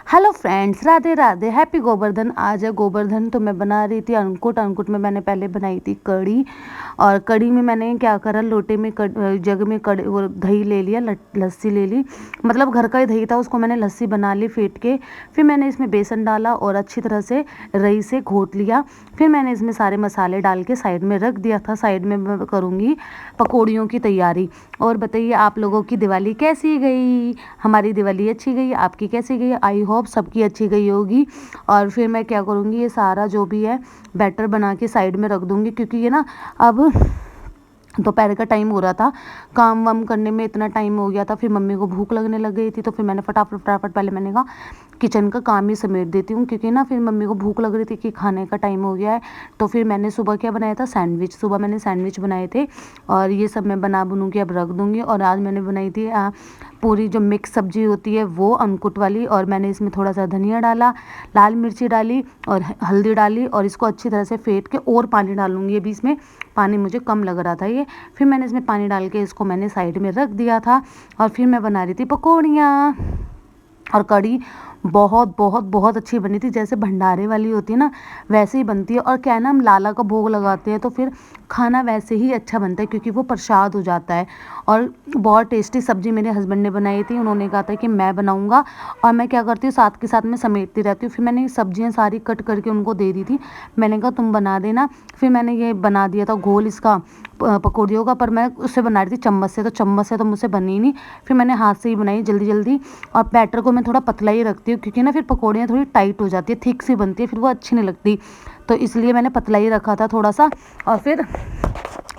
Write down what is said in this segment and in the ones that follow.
Hello friends, Radhe Radhe, happy Govardhan. आज है गोवर्धन, तो मैं बना रही थी अंकुट। अंकुट में मैंने पहले बनाई थी कड़ी। और कड़ी में मैंने क्या करा, लोटे में जग में कड़ी वो दही ले लिया, लस्सी ले ली। मतलब घर का ही दही था, उसको मैंने लस्सी बना ली फेंट के। फिर मैंने इसमें बेसन डाला और अच्छी तरह से रई से घोट लिया। फिर मैंने इसमें सारे मसाले डाल के साइड में रख दिया था। साइड में मैं करूँगी पकौड़ियों की तैयारी। और बताइए आप लोगों की दिवाली कैसी गई? हमारी दिवाली अच्छी गई, आपकी कैसी गई? आई होप सबकी अच्छी गई होगी। और फिर मैं क्या करूँगी, ये सारा जो भी है बैटर बना के साइड में रख दूँगी, क्योंकि ये ना अब दोपहर का टाइम हो रहा था, काम वाम करने में इतना टाइम हो गया था। फिर मम्मी को भूख लगने लग गई थी, तो फिर मैंने फटाफट पहले मैंने कहा किचन का काम ही समेट देती हूँ, क्योंकि ना फिर मम्मी को भूख लग रही थी कि खाने का टाइम हो गया है। तो फिर मैंने सुबह क्या बनाया था, सैंडविच। सुबह मैंने सैंडविच बनाए थे और ये सब मैं बना बनू के अब रख दूँगी। और आज मैंने बनाई थी पूरी जो मिक्स सब्जी होती है वो अंकुट वाली। और मैंने इसमें थोड़ा सा धनिया डाला, लाल मिर्ची डाली और हल्दी डाली, और इसको अच्छी तरह से फेंट के और पानी डालूंगी। अभी इसमें पानी मुझे कम लग रहा था ये। फिर मैंने इसमें पानी डाल के इसको मैंने साइड में रख दिया था। और फिर मैं बना रही थी पकौड़ियाँ। और कड़ी बहुत बहुत बहुत अच्छी बनी थी, जैसे भंडारे वाली होती है ना वैसे ही बनती है। और क्या है ना, हम लाला का भोग लगाते हैं तो फिर खाना वैसे ही अच्छा बनता है, क्योंकि वो प्रसाद हो जाता है। और बहुत टेस्टी सब्जी मेरे हस्बैंड ने बनाई थी। उन्होंने कहा था कि मैं बनाऊंगा, और मैं क्या करती हूँ साथ के साथ में समेटती रहती हूँ। फिर मैंने सब्जियाँ सारी कट करके उनको दे दी थी। मैंने कहा तुम बना देना। फिर मैंने ये बना दिया था घोल इसका पकौड़ियों का, पर मैं उससे बना रही थी चम्मच से, तो चम्मच से तो मुझसे बनी नहीं। फिर मैंने हाथ से ही बनाई जल्दी जल्दी। और बैटर को मैं थोड़ा पतला ही रखती हूँ, क्योंकि ना फिर पकौड़ियाँ थोड़ी टाइट हो जाती है, थिक सी बनती है, फिर वो अच्छी नहीं लगती। तो इसलिए मैंने पतला ही रखा था थोड़ा सा। और फिर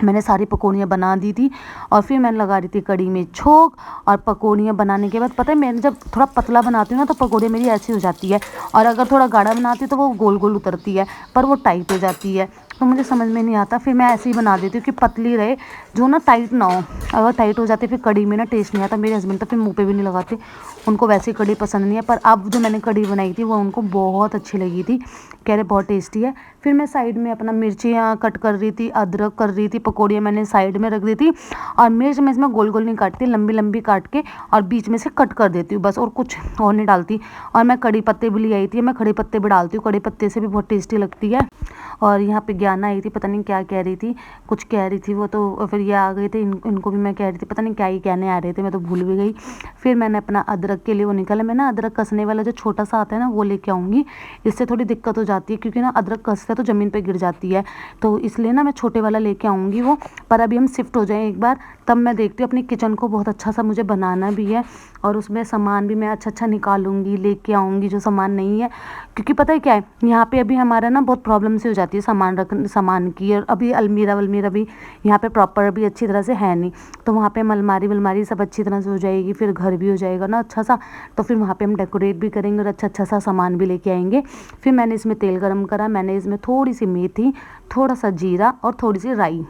मैंने सारी पकौड़ियाँ बना दी थी। और फिर मैंने लगा रही थी कड़ी में छोंक। और पकौड़ियाँ बनाने के बाद पता है, मैंने जब थोड़ा पतला बनाती हूँ ना तो पकौड़ियाँ मेरी ऐसी हो जाती है। और अगर थोड़ा गाढ़ा बनाती हूँ तो वो गोल गोल उतरती है, पर वो टाइट हो जाती है। तो मुझे समझ में नहीं आता, फिर मैं ऐसे ही बना देती हूँ कि पतली रहे, जो ना टाइट ना हो। अगर टाइट हो जाती है फिर कड़ी में ना टेस्ट नहीं आता। मेरे हस्बैंड तो फिर मुँह पे भी नहीं लगाते, उनको वैसी कड़ी पसंद नहीं है। पर अब जो मैंने कड़ी बनाई थी वो उनको बहुत अच्छी लगी थी, कह रहे बहुत टेस्टी है। फिर मैं साइड में अपना मिर्चियाँ कट कर रही थी, अदरक कर रही थी, पकौड़ियाँ मैंने साइड में रख दी थी। और मिर्च मैं इसमें गोल गोल नहीं काटती, लंबी लंबी काट के और बीच में से कट कर देती हूँ बस, और कुछ और नहीं डालती। और मैं कड़ी पत्ते भी ले आई थी, मैं कड़ी पत्ते भी डालती हूँ, कड़ी पत्ते से भी बहुत टेस्टी लगती है। और यहाँ पे ज्ञाना आई थी, पता नहीं क्या कह रही थी, कुछ कह रही थी वो, तो फिर ये आ गए थे। इनको भी मैं कह रही थी, पता नहीं क्या ही कहने आ रहे थे, मैं तो भूल भी गई। फिर मैंने अपना अदरक के लिए वो निकाला। मैं ना अदरक कसने वाला जो छोटा सा आता है ना वो लेके आऊँगी, इससे थोड़ी दिक्कत हो जाती है, क्योंकि ना अदरक कसते तो ज़मीन पर गिर जाती है। तो इसलिए ना मैं छोटे वाला लेके आऊँगी वो। पर अभी हम शिफ्ट हो जाएँ एक बार, तब मैं देखती हूँ। अपनी किचन को बहुत अच्छा सा मुझे बनाना भी है, और उसमें सामान भी मैं अच्छा अच्छा निकालूंगी, लेके आऊँगी जो सामान नहीं है। क्योंकि पता है क्या है, यहाँ पे अभी हमारा ना बहुत प्रॉब्लम से हो जाती है सामान की। और अभी अलमीरा वलमीरा भी यहाँ पे प्रॉपर अभी अच्छी तरह से है नहीं, तो वहाँ पे हम अलमारी वलमारी सब अच्छी तरह से हो जाएगी, फिर घर भी हो जाएगा ना अच्छा सा। तो फिर वहाँ पे हम डेकोरेट भी करेंगे और अच्छा अच्छा सा सामान भी लेके आएंगे। फिर मैंने इसमें तेल गरम करा, मैंने इसमें थोड़ी सी मेथी, थोड़ा सा जीरा और थोड़ी सी राई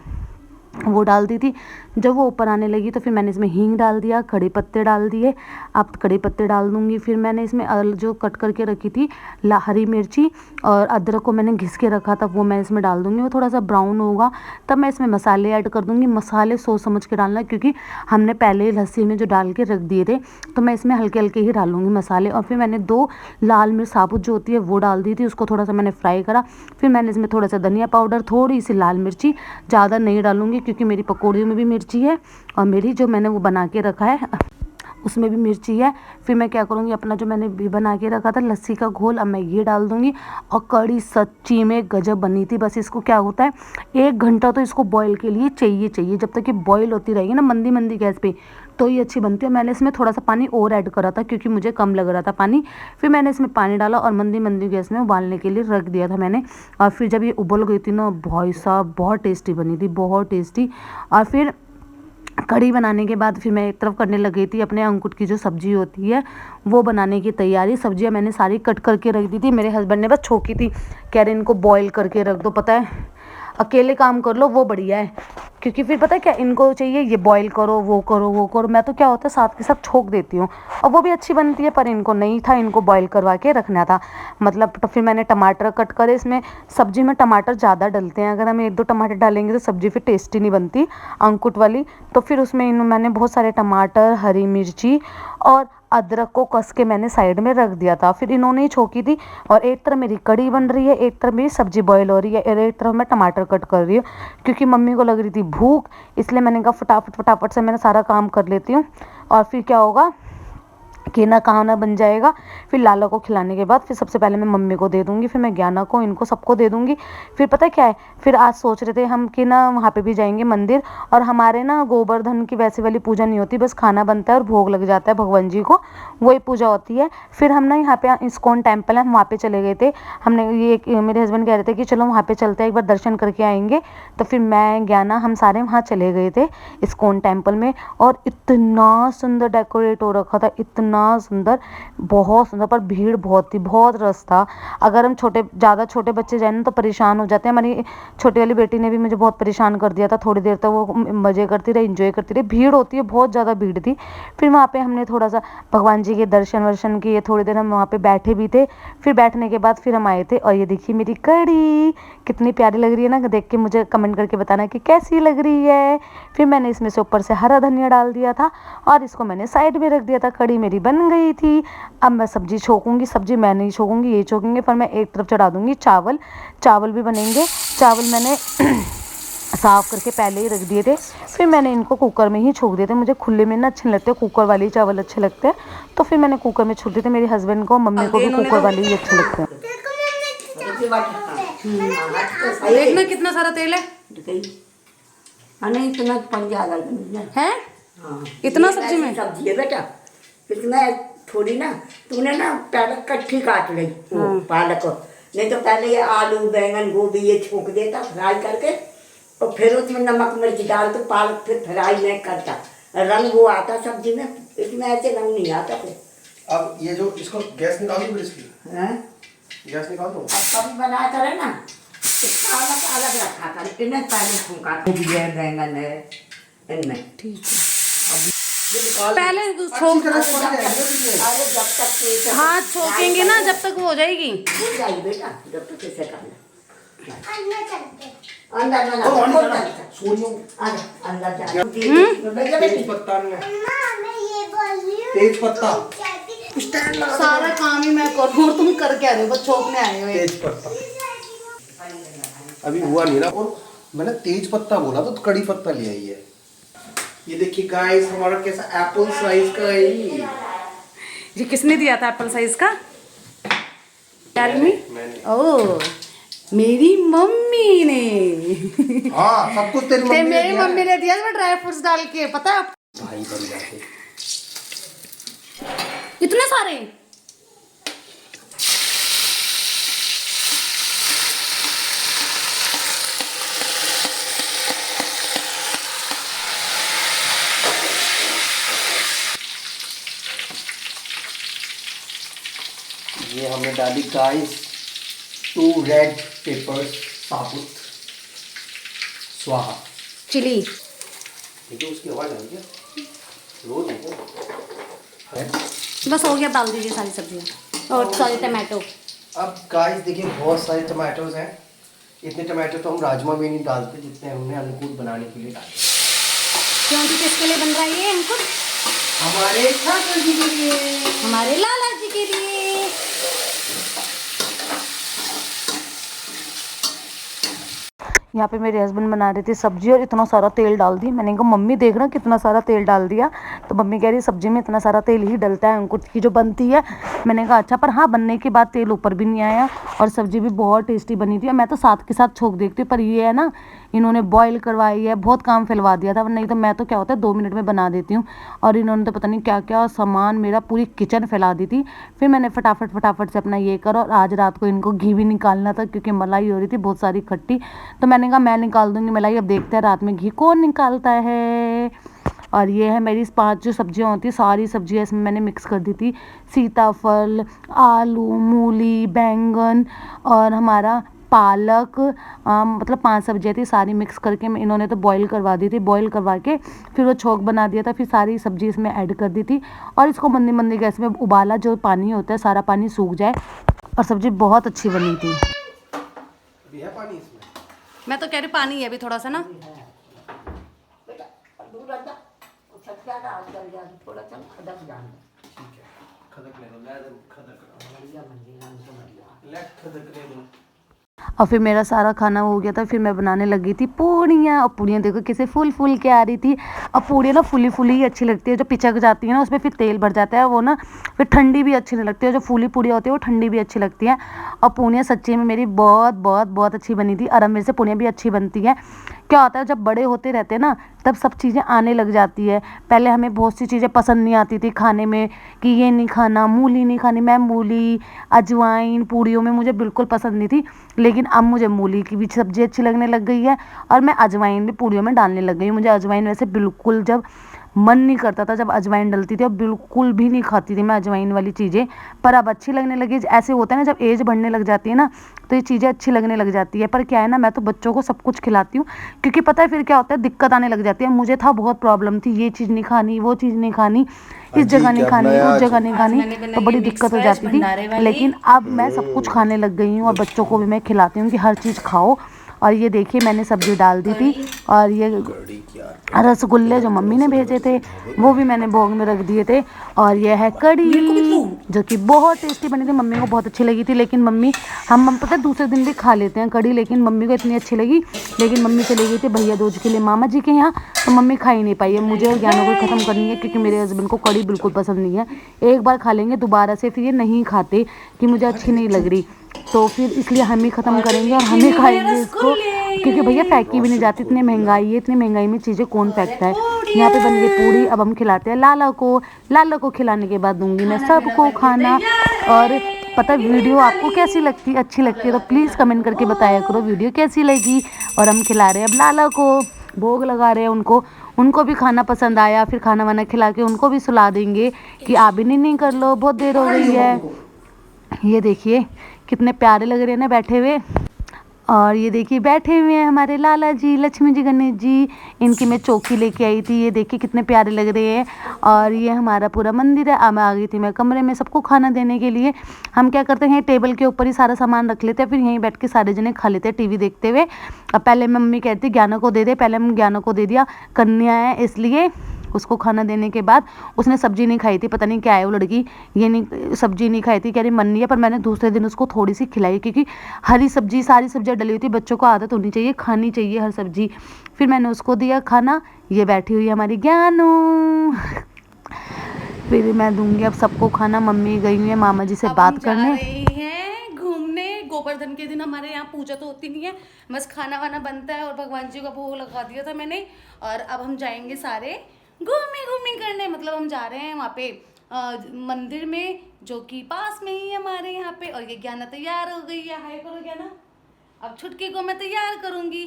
वो डाल दी थी। जब वो ऊपर आने लगी तो फिर मैंने इसमें हींग डाल दिया, कड़ी पत्ते डाल दिए। अब कड़ी पत्ते डाल दूंगी। फिर मैंने इसमें जो कट करके रखी थी हरी मिर्ची और अदरक को मैंने घिस के रखा था, वो मैं इसमें डाल दूंगी। वो थोड़ा सा ब्राउन होगा तब मैं इसमें मसाले ऐड कर दूंगी। मसाले सोच समझ के डालना, क्योंकि हमने पहले ही लस्सी में जो डाल के रख दिए थे, तो मैं इसमें हल्के हल्के ही डालूंगी मसाले। और फिर मैंने 2 लाल मिर्च साबुत जो होती है वो डाल दी थी, उसको थोड़ा सा मैंने फ्राई करा। फिर मैंने इसमें थोड़ा सा धनिया पाउडर, थोड़ी सी लाल मिर्ची, ज़्यादा नहीं डालूंगी क्योंकि मेरी पकौड़ियों में भी मिर्ची है, और मेरी जो मैंने वो बना के रखा है उसमें भी मिर्ची है। फिर मैं क्या करूँगी, अपना जो मैंने भी बना के रखा था लस्सी का घोल, अब मैं ये डाल दूँगी। और कड़ी सच्ची में गजब बनी थी। बस इसको क्या होता है, 1 घंटा तो इसको बॉईल के लिए चाहिए। जब तक ये बॉईल होती रहेगी ना मंदी मंदी गैस पे, तो ये अच्छी बनती है। मैंने इसमें थोड़ा सा पानी और ऐड करा था, क्योंकि मुझे कम लग रहा था पानी। फिर मैंने इसमें पानी डाला और मंदी मंदी गैस में उबालने के लिए रख दिया था मैंने। और फिर जब ये उबल गई थी ना, भाई साहब बहुत टेस्टी बनी थी, बहुत टेस्टी। और फिर कढ़ी बनाने के बाद फिर मैं एक तरफ करने लगी थी अपने अंकुट की जो सब्जी होती है वो बनाने की तैयारी। सब्जियां मैंने सारी कट करके रख दी थी, मेरे हस्बैंड ने बस छोकी थी, कह रहे इनको बॉईल करके रख दो। पता है, अकेले काम कर लो वो बढ़िया है, क्योंकि फिर पता है क्या, इनको चाहिए ये बॉईल करो, वो करो वो करो। मैं तो क्या होता है साथ के साथ छोक देती हूँ, और वो भी अच्छी बनती है। पर इनको नहीं था, इनको बॉईल करवा के रखना था मतलब। तो फिर मैंने टमाटर कट करे। इसमें सब्जी में टमाटर ज़्यादा डलते हैं, अगर हम 1-2 टमाटर डालेंगे तो सब्जी फिर टेस्टी नहीं बनती अंकुट वाली। तो फिर उसमें मैंने बहुत सारे टमाटर, हरी मिर्ची और अदरक को कस के मैंने साइड में रख दिया था। फिर इन्होंने ही छोकी थी और एक तरफ मेरी कड़ी बन रही है, एक तरफ मेरी सब्जी बॉईल हो रही है और एक तरफ मैं टमाटर कट कर रही हूँ, क्योंकि मम्मी को लग रही थी भूख, इसलिए मैंने कहा फटाफट फटाफट से मैंने सारा काम कर लेती हूँ और फिर क्या होगा कि ना खाना बन जाएगा। फिर लाला को खिलाने के बाद फिर सबसे पहले मैं मम्मी को दे दूँगी, फिर मैं ज्ञाना को, इनको सबको दे दूँगी। फिर पता क्या है, फिर आज सोच रहे थे हम कि ना वहाँ पे भी जाएंगे मंदिर, और हमारे ना गोवर्धन की वैसे वाली पूजा नहीं होती, बस खाना बनता है और भोग लग जाता है भगवान जी को, वही पूजा होती है। फिर हम ना यहाँ पे इस्कॉन टेम्पल है, हम वहाँ पे चले गए थे। हमने ये मेरे हस्बैंड कह रहे थे कि चलो वहाँ पे चलते हैं, एक बार दर्शन करके आएंगे। तो फिर मैं, ज्ञाना, हम सारे वहाँ चले गए थे इस्कॉन टेम्पल में, और इतना सुंदर डेकोरेट हो रखा था, इतना सुंदर, बहुत सुंदर, पर भीड़ बहुत थी, बहुत रश था। अगर हम ज़्यादा छोटे बच्चे जाए ना तो परेशान हो जाते हैं। हमारी छोटी वाली बेटी ने भी मुझे बहुत परेशान कर दिया था, थोड़ी देर तक वो मज़े करती रही, इंजॉय करती रही। भीड़ होती है, बहुत ज़्यादा भीड़ थी। फिर वहाँ पे हमने थोड़ा सा भगवान जी के दर्शन वर्शन किए, थोड़ी देर हम वहाँ पे बैठे भी थे। फिर बैठने के बाद फिर हम आए थे, और ये देखिए मेरी कड़ी कितनी प्यारी लग रही है ना, देख के मुझे कमेंट करके बताना कि कैसी लग रही है। फिर मैंने इसमें से ऊपर से हरा धनिया डाल दिया था और इसको मैंने साइड में रख दिया था। कड़ी मेरी बन गई थी। अब मैं सब्जी छोकूंगी, सब्जी मैं नहीं छोकूंगी, ये छोकेंगे, पर मैं एक तरफ चढ़ा दूंगी चावल, चावल भी बनेंगे। चावल मैंने साफ़ करके पहले ही रख दिए थे, फिर मैंने इनको कुकर में ही छोक दिए थे। मुझे खुले में ना अच्छे लगते, कुकर वाले ही चावल अच्छे लगते हैं, तो फिर मैंने कुकर में छोक दिए थे। मेरे हस्बैंड को, मम्मी को भी कुकर वाले ही अच्छे लगते हैं। देखना कितना सारा तेल है, इतना है, इतना सब्जी में सब्जी है बेटा, इतना थोड़ी ना, तूने ना पहले कट्ठी काट ली पालक, नहीं तो पहले ये आलू बैंगन गोभी ये छोंक देता फ्राई करके, और फिर उसमें नमक मिर्च डाल के पालक फिर फ्राई नहीं करता, रंग वो आता सब्जी में, इसमें ऐसे रंग नहीं आता फिर। अब ये जो इसको गैस निकाल दो फिर इसकी, हैं गैस निकाल दो। अब कभी बना करे ना तो अलग अलग रखा कर, इन्हें पहले छोंका, गोभी है बैंगन है इनमें, ठीक है। निकाल पहले अच्छी तरह से पक जाएगी अरे जब तक हाथ छोकेंगे ना जब तक वो हो जाएगी। हो जाएगी बेटा, जब तक इसे कर ले अंदर सोनियो अंदर जा तेज पत्ता नहीं है, तेज पत्ता स्टैंड लगा सारा काम ही मैं करूँ और तुम करके आ रहे हो, बस छोकने आए हो। तेज पत्ता अभी हुआ नहीं ना, और मैंने तेज पत्ता बोला तो कड़ी पत्ता ले आई है। ये देखिए गाइस हमारा कैसा एप्पल साइज का है ये किसने दिया था एप्पल साइज का? Tell me. ओह मेरी मम्मी ने। हाँ सब कुछ तेरी मम्मी मेरी मम्मी ने दिया था ड्राई फ्रूट्स डाल के, पता है भाई बन जाते इतने सारे। ये हमने डाली गाइस 2 रेड पेपर्स साबुत स्वाहा। चिली देखिए उसकी आवाज आ रही है, रोज है। बस हो गया, डाल दीजिए सारी सब्जियाँ और सारे टमाटो। अब गाइस देखिए बहुत सारे टमाटोज हैं, इतने टमाटो तो हम राजमा में नहीं डालते जितने हमने अनुकूल बनाने के लिए डाले। क्योंकि किसके लिए बन रहा है ये अंकुर? हमारे ठाकुर जी के लिए, हमारे लाला जी के लिए। यहाँ पे मेरे हस्बैंड बना रहे थे सब्जी और इतना सारा तेल डाल दी। मैंने कहा मम्मी देखना कितना सारा तेल डाल दिया, तो मम्मी कह रही सब्जी में इतना सारा तेल ही डलता है अंकुर की जो बनती है। मैंने कहा अच्छा, पर हाँ बनने के बाद तेल ऊपर भी नहीं आया और सब्जी भी बहुत टेस्टी बनी थी। मैं तो साथ के साथ छोक देखती हूँ, पर ये है ना इन्होंने बॉईल करवाई है, बहुत काम फैलवा दिया था, नहीं तो मैं तो क्या होता है 2 मिनट में बना देती हूँ, और इन्होंने तो पता नहीं क्या क्या सामान मेरा पूरी किचन फैला दी थी। फिर मैंने फटाफट से अपना ये करो, और आज रात को इनको घी भी निकालना था क्योंकि मलाई हो रही थी बहुत सारी खट्टी, तो मैंने कहा मैं निकाल दूंगी मलाई, अब देखते हैं रात में घी कौन निकालता है। और ये है मेरी 5 जो सब्जियां होती है, सारी सब्जियां इसमें मैंने मिक्स कर दी थी, सीताफल, आलू, मूली, बैंगन और हमारा पालक, मतलब 5 सब्जियां थी, सारी मिक्स करके इन्होंने तो बॉईल करवा दी थी। बॉईल करवा के फिर वो छोंक बना दिया था, फिर सारी सब्जी इसमें ऐड कर दी थी और इसको मंदी मंदी गैस में उबाला, जो पानी होता है सारा पानी सूख जाए, और सब्जी बहुत अच्छी बनी थी। अभी है पानी इसमें? मैं तो कह रही पानी है अभी थोड़ा सा ना। थोड़ा सा खदक ले दो, ले दो खदक, ले खदक ले दो। और फिर मेरा सारा खाना हो गया था, फिर मैं बनाने लगी थी पूड़ियाँ। और पूड़ियाँ देखो कैसे फूल फूल के आ रही थी। और पूड़ियाँ ना फूली फूली ही अच्छी लगती है, जो पिचक जाती है ना उसमें फिर तेल भर जाता है, वो ना फिर ठंडी भी अच्छी नहीं लगती है। जो फूली पूड़ियाँ होती है वो ठंडी भी अच्छी लगती है। और पूड़ियाँ सच्ची में मेरी बहुत बहुत बहुत अच्छी बनी थी, और अब मेरे से पूड़ियाँ भी अच्छी बनती हैं। क्या होता है जब बड़े होते रहते हैं ना, तब सब चीज़ें आने लग जाती है। पहले हमें बहुत सी चीज़ें पसंद नहीं आती थी खाने में, कि ये नहीं खाना, मूली नहीं खानी। मैं मूली अजवाइन पूड़ियों में मुझे बिल्कुल पसंद नहीं थी, लेकिन अब मुझे मूली की भी सब्ज़ी अच्छी लगने लग गई है, और मैं अजवाइन भी पूड़ियों में डालने लग गई हूँ। मुझे अजवाइन वैसे बिल्कुल जब मन नहीं करता था जब अजवाइन डलती थी, और बिल्कुल भी नहीं खाती थी मैं अजवाइन वाली चीज़ें, पर अब अच्छी लगने लगी। ऐसे होता है ना, जब एज बढ़ने लग जाती है ना, तो ये चीज़ें अच्छी लगने लग जाती है। पर क्या है ना, मैं तो बच्चों को सब कुछ खिलाती हूँ, क्योंकि पता है फिर क्या होता है, दिक्कत आने लग जाती है। मुझे था बहुत प्रॉब्लम थी, ये चीज़ नहीं खानी, वो चीज़ नहीं खानी, इस जगह नहीं खानी, उस जगह नहीं खानी, तो बड़ी दिक्कत हो जाती थी। लेकिन अब मैं सब कुछ खाने लग गई हूँ, और बच्चों को भी मैं खिलाती हूँ कि हर चीज़ खाओ। और ये देखिए मैंने सब्जी डाल दी थी, और ये रसगुल्ले जो मम्मी ने भेजे थे वो भी मैंने भोग में रख दिए थे। और ये है कढ़ी, जो कि बहुत टेस्टी बनी थी, मम्मी को बहुत अच्छी लगी थी। लेकिन मम्मी, हम पता है दूसरे दिन भी खा लेते हैं कढ़ी, लेकिन मम्मी को इतनी अच्छी लगी, लेकिन मम्मी चली गई थी भैया दूज के लिए मामा जी के यहाँ, तो मम्मी खा ही नहीं पाई है। मुझे और ज्ञानों को ख़त्म करनी है, क्योंकि मेरे हस्बैंड को कढ़ी बिल्कुल पसंद नहीं है। एक बार खा लेंगे, दोबारा से फिर ये नहीं खाते कि मुझे अच्छी नहीं लग रही, तो फिर इसलिए हम ही ख़त्म करेंगे और हम ही खाएंगे इसको, क्योंकि भैया फेंकी भी नहीं जाती। इतनी महंगाई है, इतनी महंगाई में चीज़ें कौन फेंकता है। यहाँ पे बन गई पूड़ी, अब हम खिलाते हैं लाला को। लाला को खिलाने के बाद दूंगी मैं सबको खाना। और पता है वीडियो आपको कैसी लगती, अच्छी लगती है तो प्लीज़ कमेंट करके बताया करो वीडियो कैसी लगी। और हम खिला रहे हैं अब लाला को, भोग लगा रहे हैं उनको, उनको भी खाना पसंद आया। फिर खाना वाना खिला के उनको भी सुला देंगे कि आप भी नहीं कर लो, बहुत देर हो गई है। ये देखिए कितने प्यारे लग रहे हैं ना बैठे हुए। और ये देखिए बैठे हुए हैं हमारे लाला जी, लक्ष्मी जी, गणेश जी। इनकी मैं चौकी लेके आई थी, ये देखिए कितने प्यारे लग रहे हैं। और ये हमारा पूरा मंदिर है। अब मैं आ गई थी मैं कमरे में सबको खाना देने के लिए। हम क्या करते हैं, टेबल के ऊपर ही सारा सामान रख लेते हैं, फिर यहीं बैठ के सारे जने खा लेते हैं टीवी देखते हुए। अब पहले मम्मी कहती ज्ञानों को दे दे, पहले हम ज्ञानों को दे दिया, कन्या है इसलिए। उसको खाना देने के बाद उसने सब्जी नहीं खाई थी, पता नहीं क्या है वो लड़की, ये नहीं सब्जी नहीं खाई थी, कह रही मन नहीं है। पर मैंने दूसरे दिन उसको थोड़ी सी खिलाई, क्योंकि हरी सब्जी सारी सब्जियां डली हुई थी, बच्चों को आदत होनी चाहिए, खानी चाहिए हर सब्जी। फिर मैंने उसको दिया खाना। ये बैठी हुई है हमारी ज्ञानू। फिर मैं दूंगी अब सबको खाना। मम्मी गई हुई है मामा जी से बात करने। हैं घूमने। गोवर्धन के दिन हमारे यहाँ पूजा तो होती नहीं है, बस खाना वाना बनता है और भगवान जी का भोग लगा दिया था मैंने। और अब हम जाएंगे सारे घूमी करने, मतलब हम जा रहे हैं वहाँ पे मंदिर में, जो कि पास में ही है हमारे यहाँ पे। और ये ज्ञाना तैयार हो गई है, हाय करो ज्ञाना। अब छुटकी को मैं तैयार करूँगी,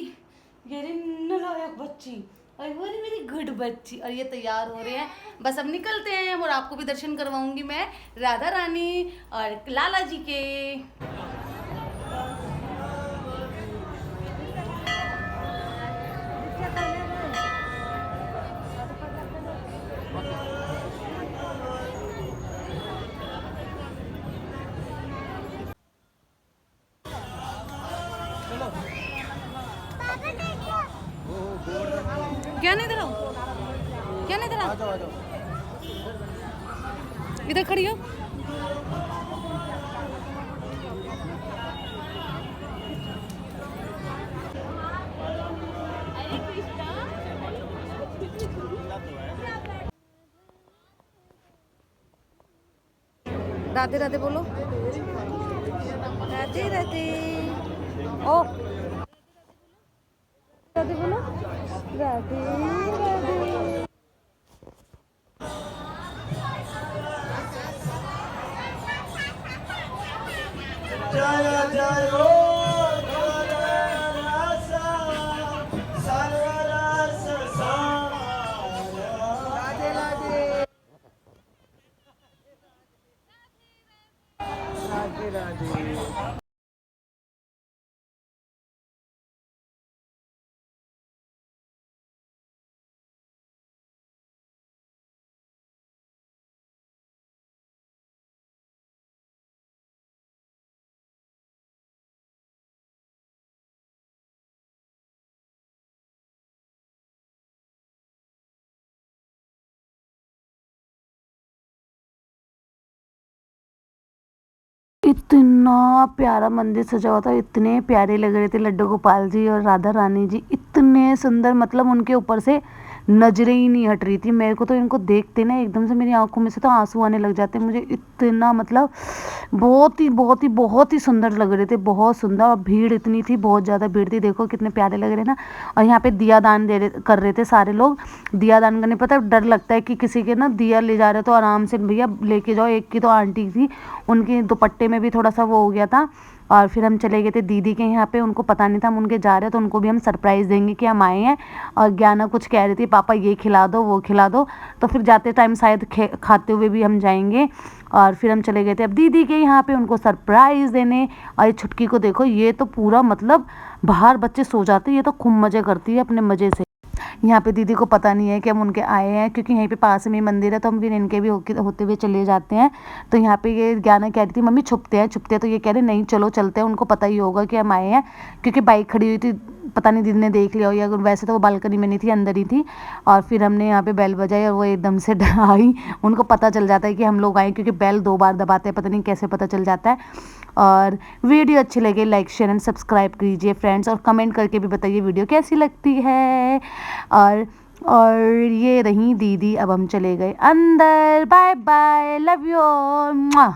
ये रे नालायक बच्ची, और वो रे मेरी गुड बच्ची। और ये तैयार हो रहे हैं, बस अब निकलते हैं। और आपको भी दर्शन करवाऊंगी मैं राधा रानी और लाला जी के। क्या नहीं इधर आओ, क्या नहीं इधर आओ, इधर खड़ी हो। राधे राधे बोलो, राधे राधे। ओ राधे बोलो, राधे राधे। जय जय हो इतना प्यारा मंदिर सजा हुआ था, इतने प्यारे लग रहे थे लड्डू गोपाल जी और राधा रानी जी, इतने सुंदर, मतलब उनके ऊपर से नजरें ही नहीं हट रही थी। मेरे को तो इनको देखते ना एकदम से मेरी आंखों में से तो आंसू आने लग जाते हैं। मुझे इतना मतलब बहुत ही सुंदर लग रहे थे, बहुत सुंदर। और भीड़ इतनी थी, बहुत ज़्यादा भीड़ थी। देखो कितने प्यारे लग रहे ना। और यहाँ पे दिया दान कर रहे थे सारे लोग। दिया दान करने पता है डर लगता है कि किसी के ना दिया ले जा रहे तो आराम से भैया लेके जाओ। एक की तो आंटी थी, उनके दुपट्टे में भी थोड़ा सा वो हो गया था। और फिर हम चले गए थे दीदी के यहाँ पे, उनको पता नहीं था हम उनके जा रहे हैं, तो उनको भी हम सरप्राइज़ देंगे कि हम आए हैं। और ज्ञाना कुछ कह रही थी, पापा ये खिला दो वो खिला दो, तो फिर जाते टाइम शायद खाते हुए भी हम जाएंगे। और फिर हम चले गए थे अब दीदी के यहाँ पे उनको सरप्राइज़ देने। और ये छुटकी को देखो, ये तो पूरा मतलब बाहर बच्चे सो जाते हैं, ये तो खूब मज़े करती है अपने मज़े से। यहाँ पे दीदी को पता नहीं है कि हम उनके आए हैं, क्योंकि यहीं पे पास में मंदिर है, तो हम फिर इनके भी होते हुए चले जाते हैं। तो यहाँ पे ये ज्ञाना कह रही थी मम्मी छुपते हैं, तो ये कह रहे नहीं चलो चलते हैं। उनको पता ही होगा कि हम आए हैं, क्योंकि बाइक खड़ी हुई थी, पता नहीं दीदी ने देख लिया हो, या वैसे तो वो बालकनी में नहीं थी, अंदर ही थी। और फिर हमने यहाँ पे बेल बजाई और वो एकदम से आई। उनको पता चल जाता है कि हम लोग आए, क्योंकि बेल 2 बार दबाते हैं, पता नहीं कैसे पता चल जाता है। और वीडियो अच्छी लगे लाइक शेयर एंड सब्सक्राइब कीजिए फ्रेंड्स, और कमेंट करके भी बताइए वीडियो कैसी लगती है। और ये रही दीदी, अब हम चले गए अंदर। Bye bye, love you.